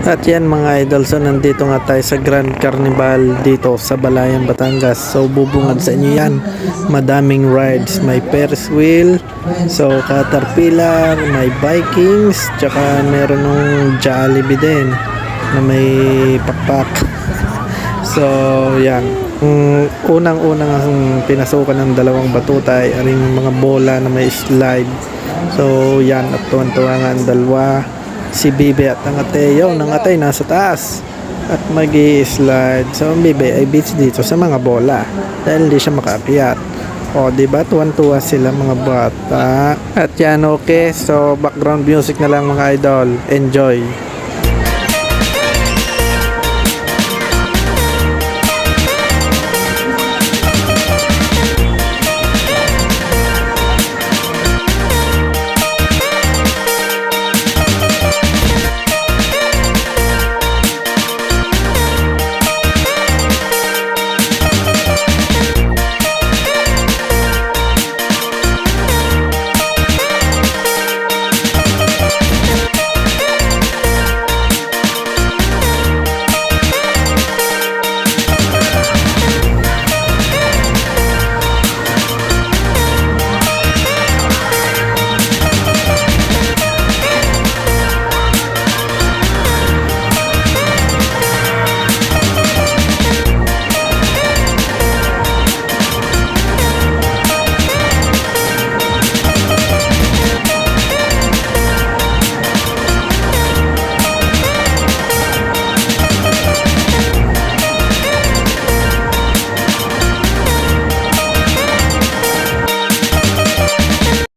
At yan mga idol, so nandito nga tayo sa Grand Carnival dito sa Balayan, Batangas. So bubungad sa inyo yan, madaming rides, may Ferris wheel, so Caterpillar, may Vikings, tsaka meron ng Jollibee din na may pakpak. So yan, unang-unang pinasukan ng dalawang batuta ay aring mga bola na may slide. So yan, at tuwan-tuwa nga ang dalawa, si Bibi at ang ate. Yung ang ate nasa taas at mag-i-slide. So ang Bibi ay beach dito sa mga bola dahil hindi siya makaakyat. O diba, tuwan-tuwa sila mga bata. At yan, okay, so background music na lang mga idol. Enjoy.